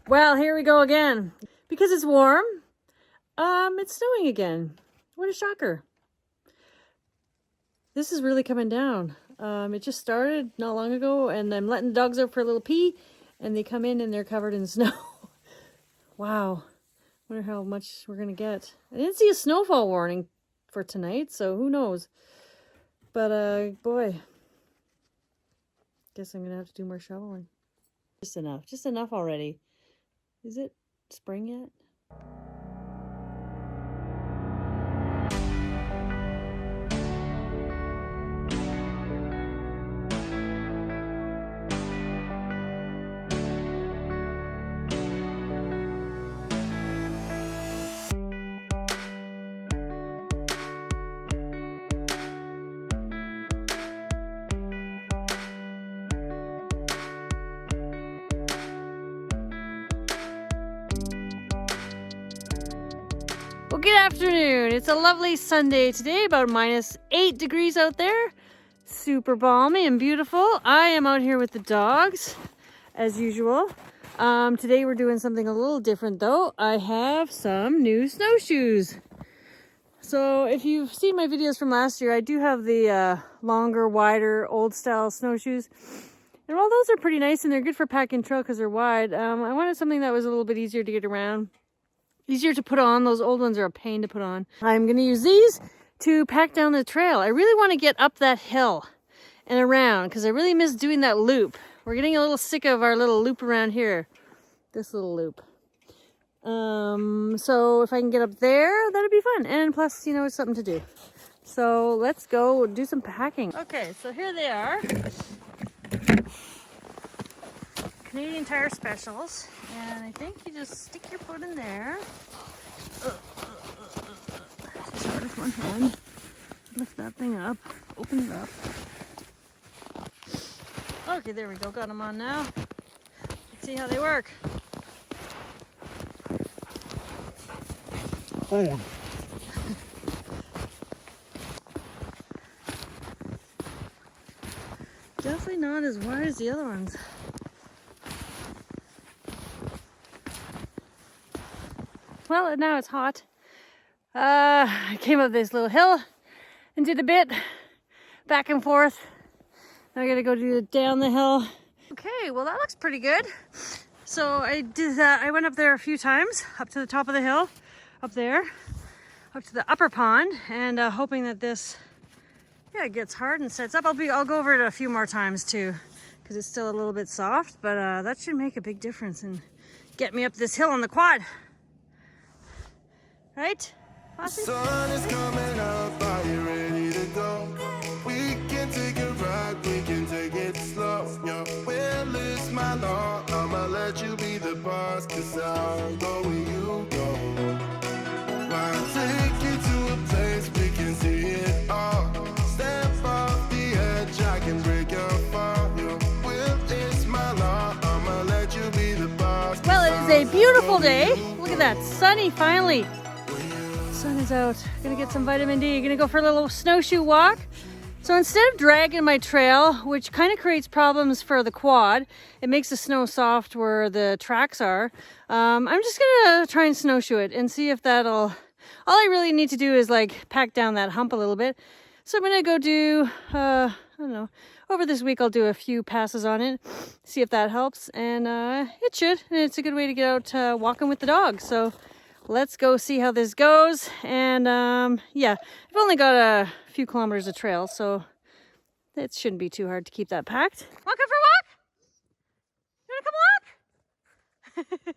Well, here we go again. Because it's warm, it's snowing again. What a shocker. This is really coming down. It just started not long ago, and I'm letting the dogs out for a little pee, and they come in and they're covered in snow. Wow. Wonder how much we're going to get. I didn't see a snowfall warning for tonight, so who knows. But, boy. Guess I'm going to have to do more shoveling. Just enough. Just enough already. Is it spring yet? Well, good afternoon. It's a lovely Sunday today, about -8 degrees out there. Super balmy and beautiful. I am out here with the dogs, as usual. Today we're doing something a little different though. I have some new snowshoes. So if you've seen my videos from last year, I do have the longer, wider, old style snowshoes. And while those are pretty nice and they're good for packing trail because they're wide, I wanted something that was a little bit easier to get around. Easier to put on. Those old ones are a pain to put on. I'm going to use these to pack down the trail. I really want to get up that hill and around because I really miss doing that loop. We're getting a little sick of our little loop around here. This little loop. So if I can get up there, that'd be fun. And plus, you know, it's something to do. So let's go do some packing. Okay, so here they are. Canadian Tire Specials. And I think you just stick your foot in there. Start with one hand. Lift that thing up. Open it up. Okay, there we go. Got them on now. Let's see how they work. Oh. Definitely not as wide as the other ones. Well, now it's hot. I came up this little hill and did a bit back and forth. Now I gotta go do it down the hill. Okay, well that looks pretty good. So I did that. I went up there a few times, up to the top of the hill, up there, up to the upper pond, and hoping that this, it gets hard and sets up. I'll go over it a few more times too, because it's still a little bit soft. But that should make a big difference and get me up this hill on the quad. Right? Awesome. Sun is coming up, are you ready to go? We can take a ride, we can take it slow. Your will is my law, I'ma let you be the boss, cause I'll go where you go. I'll take you to a place we can see it all. Step off the edge, I can break your fall. Your will is my law, I'ma let you be the boss. Well, it is a beautiful day. Look at that, sunny finally. Sun is out. Gonna get some vitamin D. Gonna go for a little snowshoe walk. So instead of dragging my trail, which kind of creates problems for the quad, it makes the snow soft where the tracks are. I'm just gonna try and snowshoe it and see if that'll. All I really need to do is like pack down that hump a little bit. So I'm gonna go do. I don't know. Over this week, I'll do a few passes on it, see if that helps, and it should. And it's a good way to get out walking with the dog. So. Let's go see how this goes. And yeah, I've only got a few kilometers of trail, so it shouldn't be too hard to keep that packed. Want to come for a walk? You want to come walk?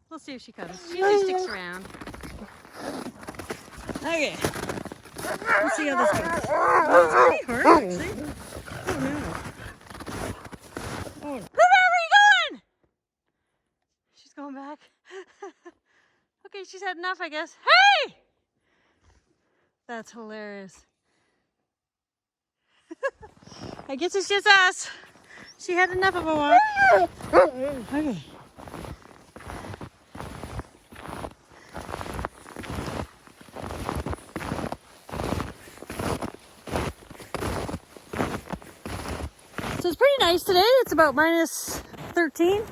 We'll see if she comes. She usually sticks around. Okay. Let's see how this goes. Oh, it's pretty hard, actually. Oh, no. Oh, no. Where are you going? She's going back. Okay, she's had enough, I guess. Hey! That's hilarious. I guess it's just us. She had enough of a walk. Okay. So it's pretty nice today. It's about -13.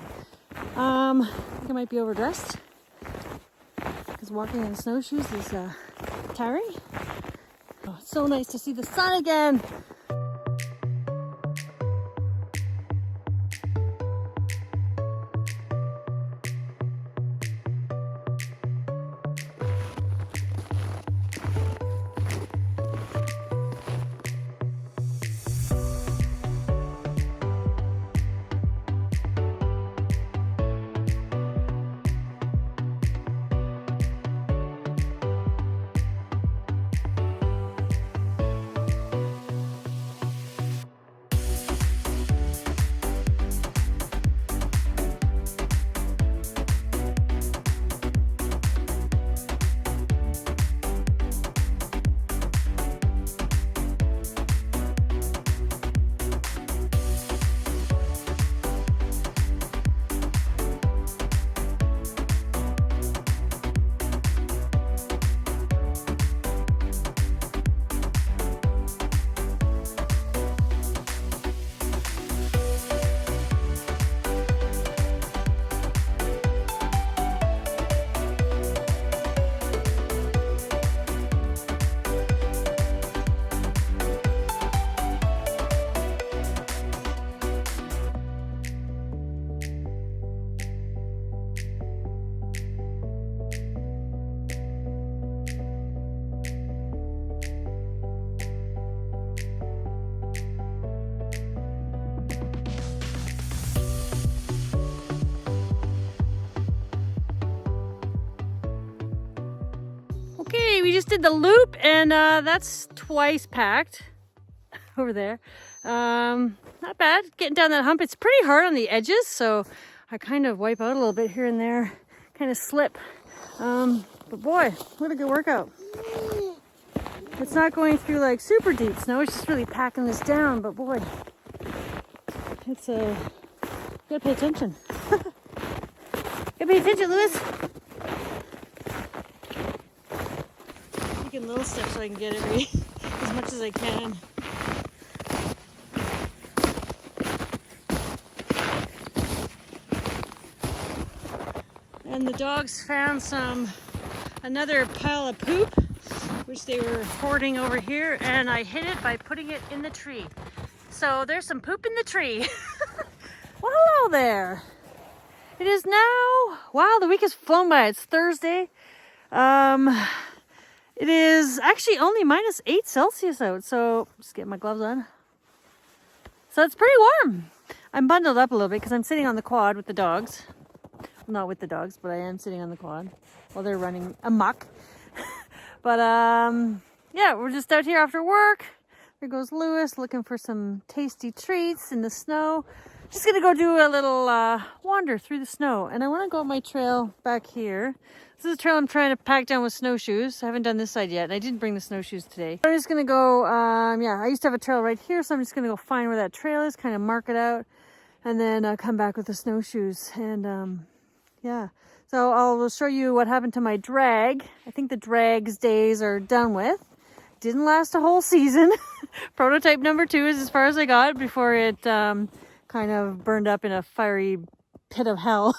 I'm I might be overdressed because walking in snowshoes is tiring. Oh, it's so nice to see the sun again. Okay, we just did the loop and that's twice packed over there. Not bad, getting down that hump. It's pretty hard on the edges, so I kind of wipe out a little bit here and there, kind of slip. But boy, what a good workout. It's not going through like super deep snow, it's just really packing this down, but boy, it's gotta pay attention. Gotta pay attention, Lewis. Taking little steps so I can get every as much as I can. And the dogs found another pile of poop, which they were hoarding over here, and I hid it by putting it in the tree. So there's some poop in the tree. Well, hello there. It is now, wow, the week has flown by. It's Thursday. It is actually only -8 Celsius out, so just get my gloves on. So it's pretty warm. I'm bundled up a little bit because I'm sitting on the quad with the dogs. Well, not with the dogs, but I am sitting on the quad while they're running amok. But yeah, we're just out here after work. There goes Lewis looking for some tasty treats in the snow. Just gonna go do a little wander through the snow, and I want to go up my trail back here. This is a trail I'm trying to pack down with snowshoes. I haven't done this side yet, and I didn't bring the snowshoes today. I'm just gonna go, yeah, I used to have a trail right here, so I'm just gonna go find where that trail is, kind of mark it out, and then come back with the snowshoes. And yeah, so I'll show you what happened to my drag. I think the drag's days are done with. Didn't last a whole season. Prototype number 2 is as far as I got before it kind of burned up in a fiery pit of hell.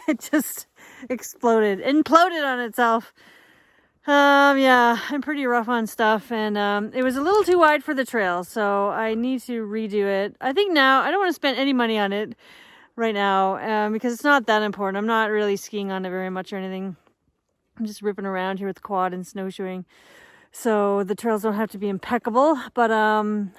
It just exploded, imploded on itself. Yeah, I'm pretty rough on stuff, and it was a little too wide for the trail, so I need to redo it. I think now I don't want to spend any money on it right now because it's not that important. I'm not really skiing on it very much or anything. I'm just ripping around here with the quad and snowshoeing, so the trails don't have to be impeccable. But I'm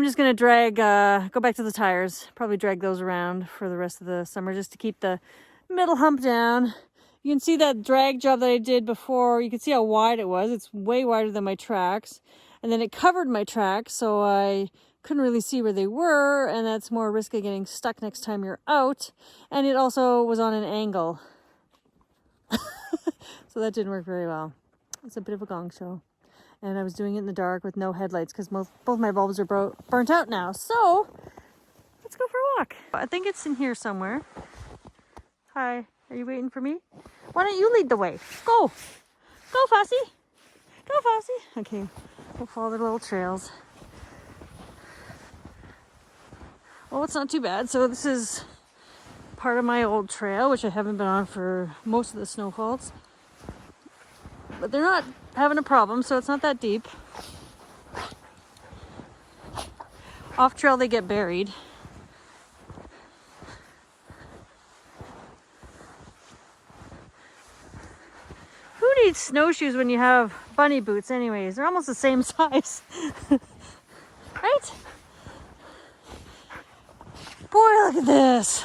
just gonna drag, go back to the tires, probably drag those around for the rest of the summer just to keep the middle hump down. You can see that drag job that I did before. You can see how wide it was. It's way wider than my tracks, and then it covered my tracks, so I couldn't really see where they were, and that's more risk of getting stuck next time you're out. And it also was on an angle. So that didn't work very well. It's a bit of a gong show. And I was doing it in the dark with no headlights because both my bulbs are burnt out now. So let's go for a walk. I think it's in here somewhere. Hi, are you waiting for me? Why don't you lead the way? Go. Go, Fossy. Go, Fossy. Okay, we'll follow the little trails. Well, it's not too bad. So this is part of my old trail, which I haven't been on for most of the snowfalls. But they're not having a problem, so it's not that deep. Off trail, they get buried. Who needs snowshoes when you have bunny boots anyways? They're almost the same size. Right? Boy, look at this.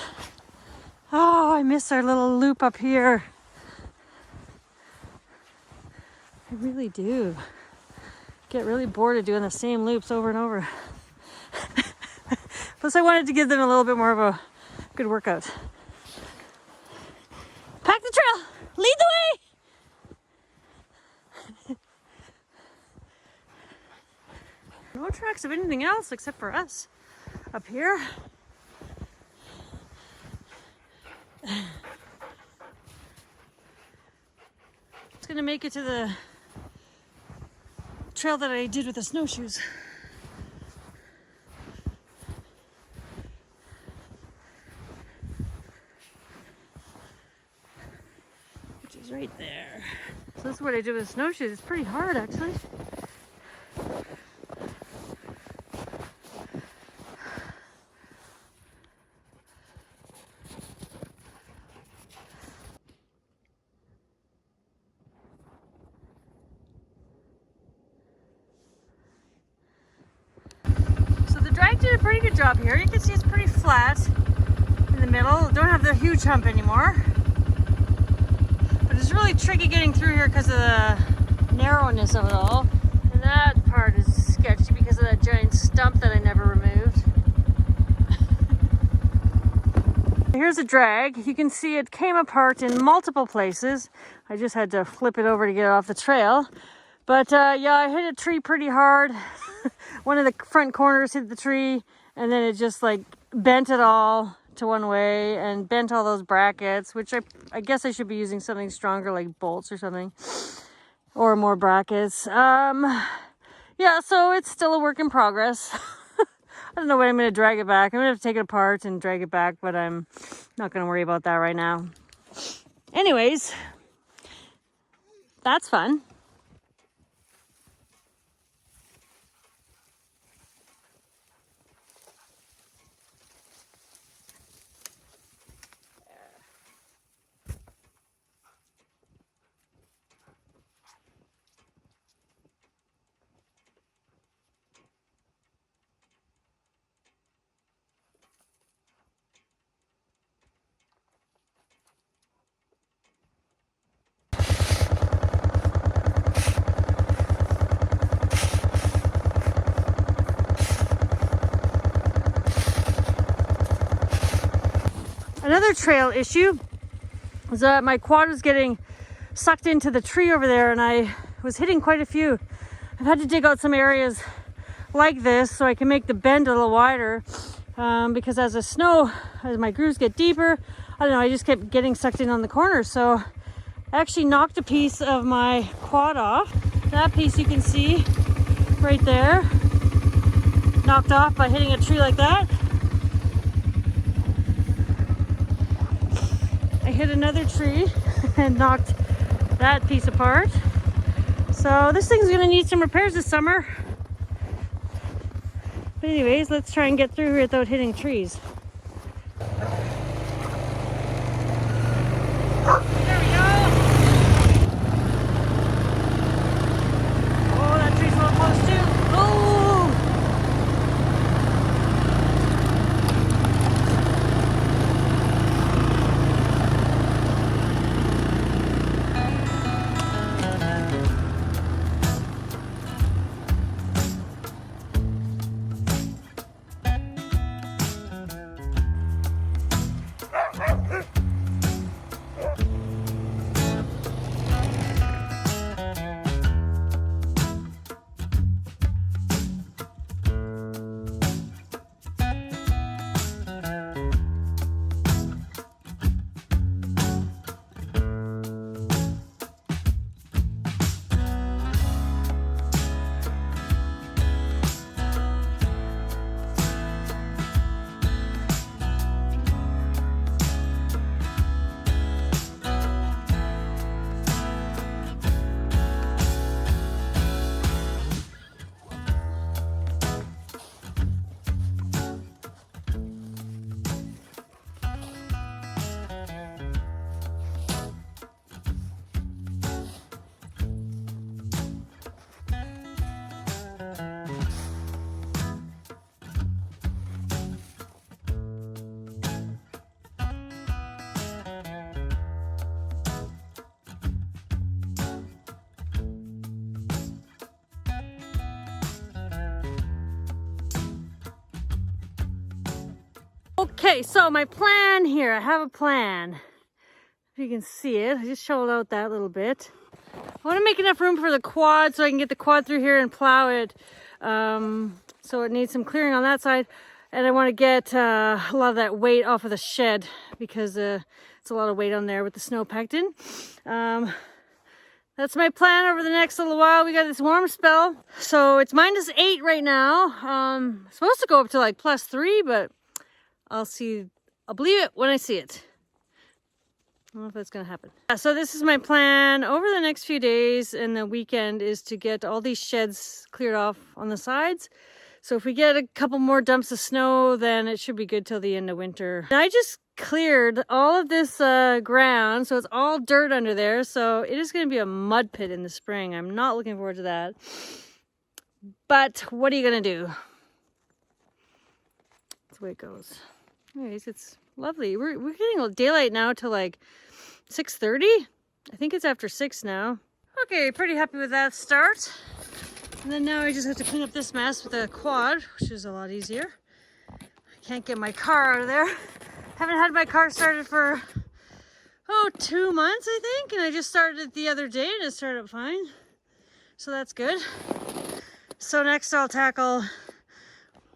Oh, I miss our little loop up here. I really do. Get really bored of doing the same loops over and over. Plus, I wanted to give them a little bit more of a good workout. Pack the trail. Lead the way. No tracks of anything else except for us up here. It's gonna make it to the trail that I did with the snowshoes. Which is right there. So this is what I did with snowshoes. It's pretty hard actually. Did a pretty good job here. You can see it's pretty flat in the middle. Don't have the huge hump anymore. But it's really tricky getting through here because of the narrowness of it all. And that part is sketchy because of that giant stump that I never removed. Here's a drag. You can see it came apart in multiple places. I just had to flip it over to get it off the trail. But yeah, I hit a tree pretty hard. One of the front corners hit the tree, and then it just like bent it all to one way and bent all those brackets, which I guess I should be using something stronger like bolts or something, or more brackets. Yeah, so it's still a work in progress. I don't know when I'm going to drag it back. I'm going to have to take it apart and drag it back, but I'm not going to worry about that right now. Anyways, that's fun. Another trail issue was that my quad was getting sucked into the tree over there, and I was hitting quite a few. I've had to dig out some areas like this so I can make the bend a little wider, because as my grooves get deeper, I don't know, I just kept getting sucked in on the corners. So I actually knocked a piece of my quad off. That piece you can see right there, knocked off by hitting a tree like that. I hit another tree and knocked that piece apart. So this thing's gonna need some repairs this summer. But anyways, let's try and get through here without hitting trees. There we go. Oh, that tree's a little close too. Oh! Okay, so my plan here, I have a plan. If you can see it, I just shoveled out that little bit. I want to make enough room for the quad so I can get the quad through here and plow it. So it needs some clearing on that side. And I want to get a lot of that weight off of the shed because it's a lot of weight on there with the snow packed in. That's my plan over the next little while. We got this warm spell. So it's -8 right now. It's supposed to go up to like +3, but I'll see. I'll believe it when I see it. I don't know if that's going to happen. So this is my plan over the next few days and the weekend is to get all these sheds cleared off on the sides. So if we get a couple more dumps of snow, then it should be good till the end of winter. And I just cleared all of this ground, so it's all dirt under there. So it is going to be a mud pit in the spring. I'm not looking forward to that. But what are you going to do? That's the way it goes. Anyways, it's lovely. We're getting daylight now till like 6:30. I think it's after 6 now. Okay, pretty happy with that start. And then now I just have to clean up this mess with a quad, which is a lot easier. I can't get my car out of there. Haven't had my car started for 2 months, I think, and I just started it the other day and it started up fine. So that's good. So next I'll tackle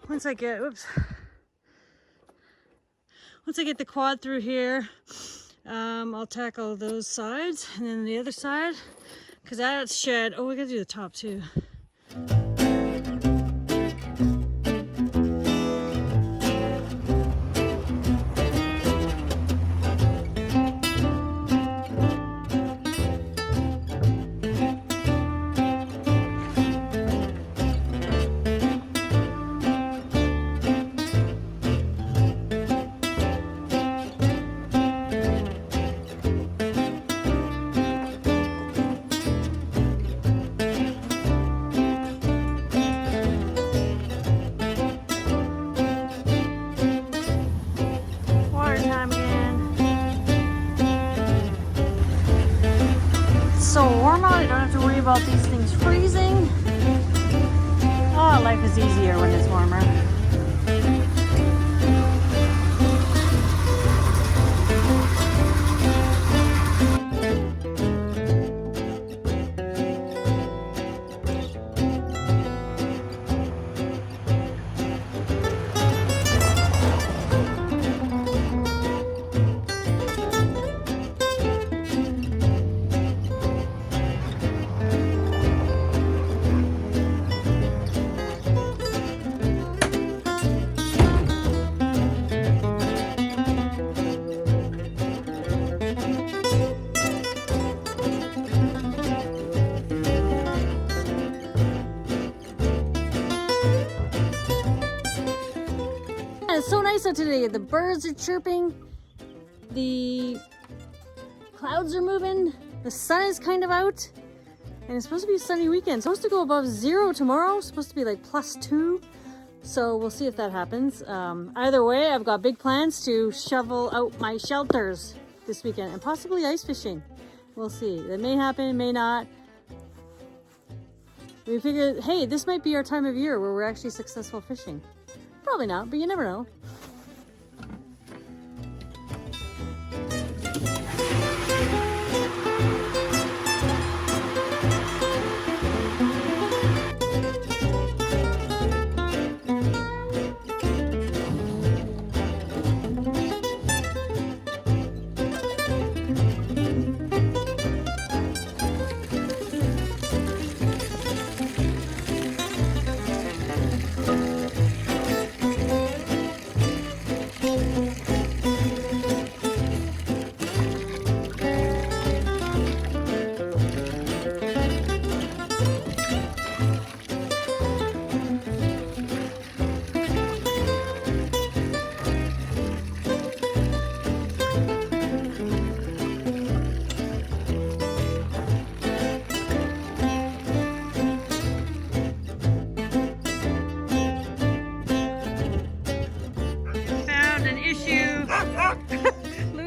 once I get the quad through here, I'll tackle those sides and then the other side, because that shed, we gotta do the top too. So warm out, I don't have to worry about these things freezing. Oh, life is easier when it's warmer. It's so nice out today. The birds are chirping, the clouds are moving, the sun is kind of out, and it's supposed to be a sunny weekend. It's supposed to go above 0 tomorrow. It's supposed to be like +2, so we'll see if that happens. Either way, I've got big plans to shovel out my shelters this weekend and possibly ice fishing. We'll see. That may happen, it may not. We figured, hey, this might be our time of year where we're actually successful fishing. Probably not, but you never know.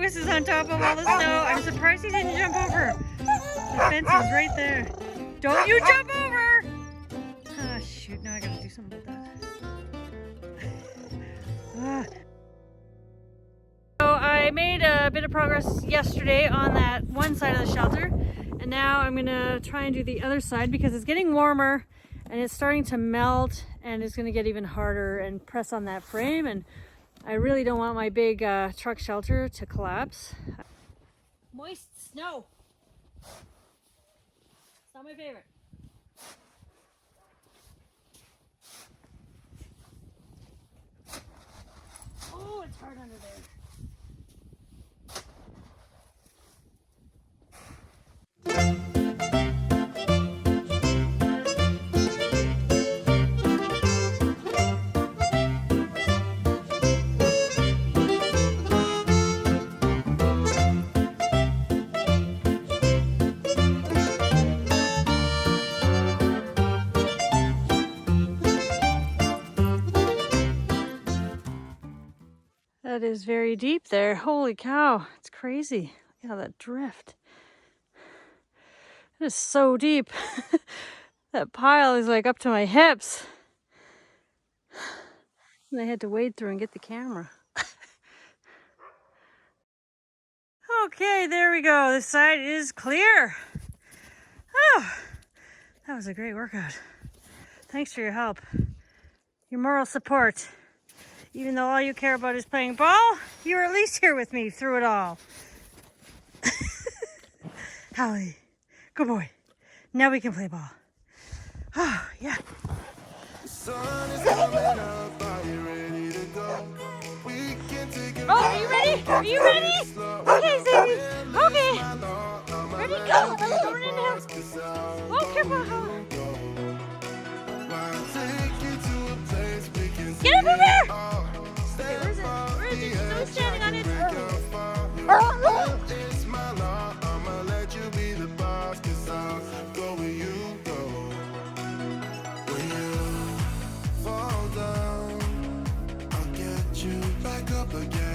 Is on top of all the snow. I'm surprised he didn't jump over. The fence is right there. Don't you jump over! Ah, shoot, now I gotta do something about that. I made a bit of progress yesterday on that one side of the shelter, and now I'm gonna try and do the other side because it's getting warmer and it's starting to melt, and it's gonna get even harder and press on that frame, and I really don't want my big truck shelter to collapse. Moist snow. It's not my favorite. Oh, it's hard under there. That is very deep there. Holy cow, it's crazy. Look at all that drift. It is so deep. That pile is like up to my hips. And I had to wade through and get the camera. Okay, there we go. This side is clear. Oh, that was a great workout. Thanks for your help, your moral support. Even though all you care about is playing ball, you were at least here with me through it all. Hallie, good boy. Now we can play ball. Oh, yeah. Sun is coming up, are you ready to go? We can take it. Oh, are you ready? Are you ready? Okay, Sadie. Okay. Ready, go. I'm going in now. Oh, careful. Get up over there. Okay, where's it? Where is it? Snow's standing on it. It's my law, I'ma let you be the boss, 'cause I'll go where you go. When you fall down, I'll get you back up again.